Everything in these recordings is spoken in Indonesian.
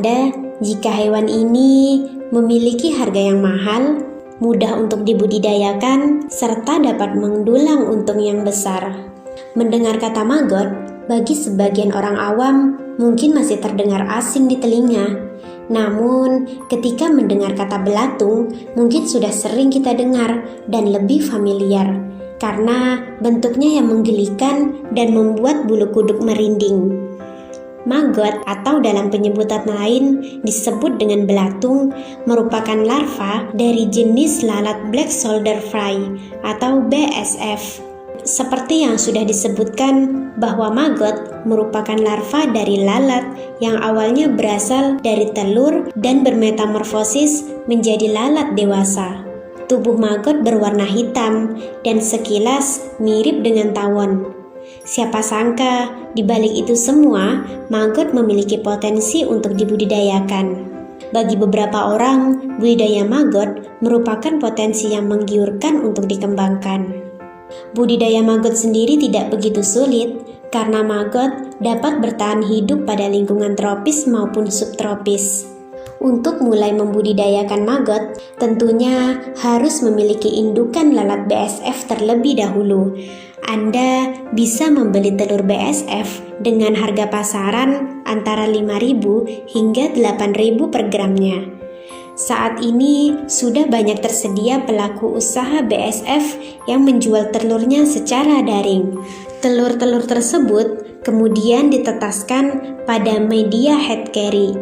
Pertanda jika hewan ini memiliki harga yang mahal, mudah untuk dibudidayakan, serta dapat mendulang untung yang besar. Mendengar kata maggot, bagi sebagian orang awam mungkin masih terdengar asing di telinga. Namun, ketika mendengar kata belatung, mungkin sudah sering kita dengar dan lebih familiar, karena bentuknya yang menggelikan dan membuat bulu kuduk merinding. Maggot atau dalam penyebutan lain disebut dengan belatung merupakan larva dari jenis lalat Black Shoulder Fly atau BSF. Seperti yang sudah disebutkan bahwa maggot merupakan larva dari lalat yang awalnya berasal dari telur dan bermetamorfosis menjadi lalat dewasa. Tubuh maggot berwarna hitam dan sekilas mirip dengan tawon. Siapa sangka, di balik itu semua, maggot memiliki potensi untuk dibudidayakan. Bagi beberapa orang, budidaya maggot merupakan potensi yang menggiurkan untuk dikembangkan. Budidaya maggot sendiri tidak begitu sulit, karena maggot dapat bertahan hidup pada lingkungan tropis maupun subtropis. Untuk mulai membudidayakan maggot, tentunya harus memiliki indukan lalat BSF terlebih dahulu. Anda bisa membeli telur BSF dengan harga pasaran antara 5.000 hingga 8.000 per gramnya. Saat ini sudah banyak tersedia pelaku usaha BSF yang menjual telurnya secara daring. Telur-telur tersebut kemudian ditetaskan pada media head carry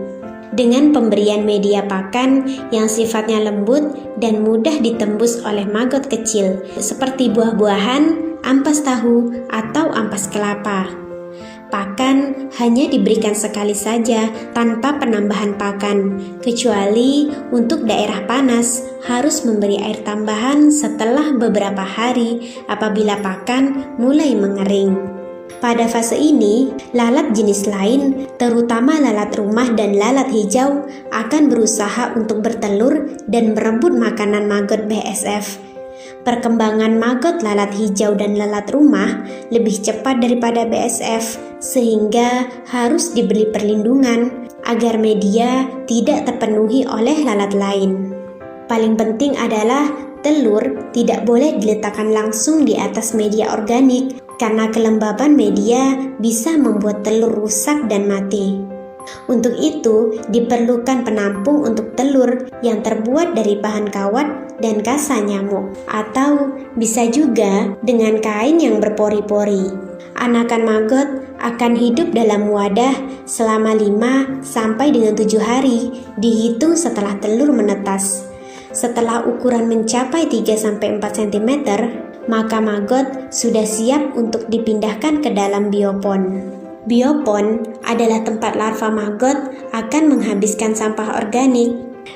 dengan pemberian media pakan yang sifatnya lembut dan mudah ditembus oleh maggot kecil seperti buah-buahan, ampas tahu, atau ampas kelapa. Pakan hanya diberikan sekali saja tanpa penambahan pakan, kecuali untuk daerah panas harus memberi air tambahan setelah beberapa hari apabila pakan mulai mengering. Pada fase ini, lalat jenis lain, terutama lalat rumah dan lalat hijau, akan berusaha untuk bertelur dan merebut makanan maggot BSF. Perkembangan maggot lalat hijau dan lalat rumah lebih cepat daripada BSF, sehingga harus diberi perlindungan agar media tidak terpenuhi oleh lalat lain. Paling penting adalah telur tidak boleh diletakkan langsung di atas media organik, karena kelembaban media bisa membuat telur rusak dan mati. Untuk itu, diperlukan penampung untuk telur yang terbuat dari bahan kawat dan kasa nyamuk, atau bisa juga dengan kain yang berpori-pori. Anakan maggot akan hidup dalam wadah selama 5 sampai dengan 7 hari, dihitung setelah telur menetas. Setelah ukuran mencapai 3-4 cm, maka maggot sudah siap untuk dipindahkan ke dalam biopon. Biopon adalah tempat larva maggot akan menghabiskan sampah organik.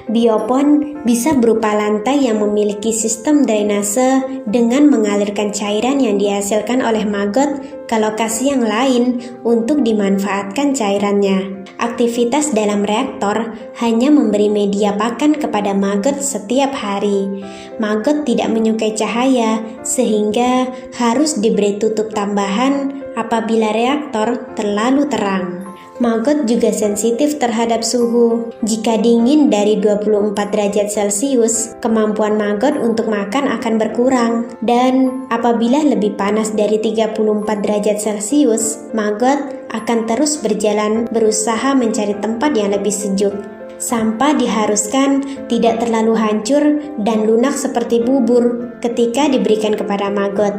Biopon bisa berupa lantai yang memiliki sistem drainase dengan mengalirkan cairan yang dihasilkan oleh maggot ke lokasi yang lain untuk dimanfaatkan cairannya. Aktivitas dalam reaktor hanya memberi media pakan kepada maggot setiap hari. Maggot tidak menyukai cahaya, sehingga harus diberi tutup tambahan apabila reaktor terlalu terang. Maggot juga sensitif terhadap suhu. Jika dingin dari 24 derajat Celcius, kemampuan maggot untuk makan akan berkurang. Dan apabila lebih panas dari 34 derajat Celcius, maggot akan terus berjalan berusaha mencari tempat yang lebih sejuk. Sampah diharuskan tidak terlalu hancur dan lunak seperti bubur ketika diberikan kepada maggot,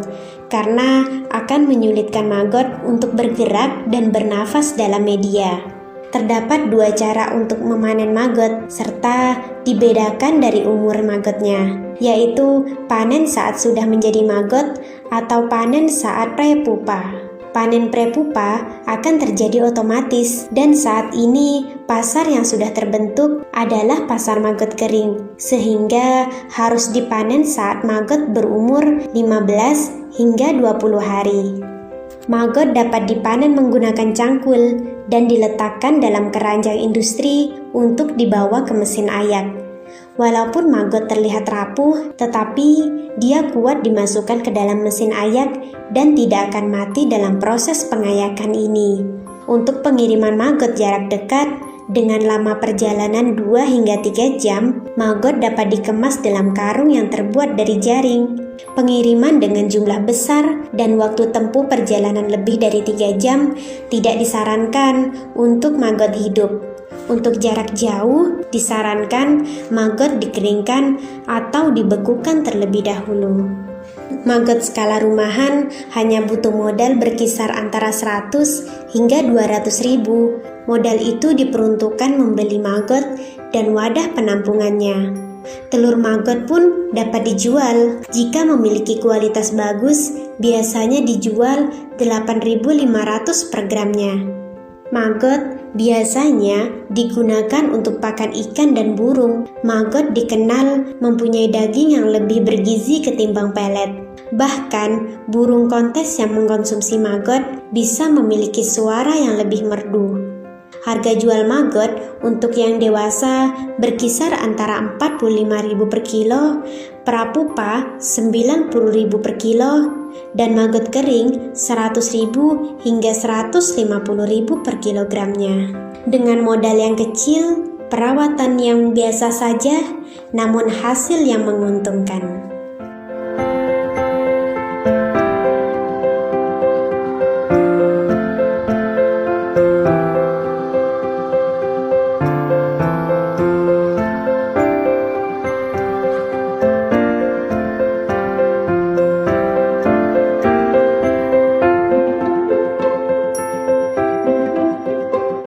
karena akan menyulitkan maggot untuk bergerak dan bernafas dalam media. Terdapat 2 cara untuk memanen maggot, serta dibedakan dari umur maggotnya, yaitu panen saat sudah menjadi maggot atau panen saat prepupa. Panen prepupa akan terjadi otomatis, dan saat ini pasar yang sudah terbentuk adalah pasar maggot kering, sehingga harus dipanen saat maggot berumur 15 hingga 20 hari. Maggot dapat dipanen menggunakan cangkul dan diletakkan dalam keranjang industri untuk dibawa ke mesin ayak. Walaupun maggot terlihat rapuh, tetapi dia kuat dimasukkan ke dalam mesin ayak dan tidak akan mati dalam proses pengayakan ini. Untuk pengiriman maggot jarak dekat, Dengan lama perjalanan 2 hingga 3 jam, maggot dapat dikemas dalam karung yang terbuat dari jaring. Pengiriman dengan jumlah besar dan waktu tempuh perjalanan lebih dari 3 jam tidak disarankan untuk maggot hidup. Untuk jarak jauh, disarankan maggot dikeringkan atau dibekukan terlebih dahulu. Maggot skala rumahan hanya butuh modal berkisar antara 100 hingga 200 ribu. Modal itu diperuntukkan membeli maggot dan wadah penampungannya. Telur maggot pun dapat dijual. Jika memiliki kualitas bagus, biasanya dijual 8.500 per gramnya. Maggot biasanya digunakan untuk pakan ikan dan burung. Maggot dikenal mempunyai daging yang lebih bergizi ketimbang pelet. Bahkan, burung kontes yang mengkonsumsi maggot bisa memiliki suara yang lebih merdu. Harga jual maggot untuk yang dewasa berkisar antara 45.000 per kilo, prapupa 90.000 per kilo, dan maggot kering 100.000 hingga 150.000 per kilogramnya. Dengan modal yang kecil, perawatan yang biasa saja, namun hasil yang menguntungkan.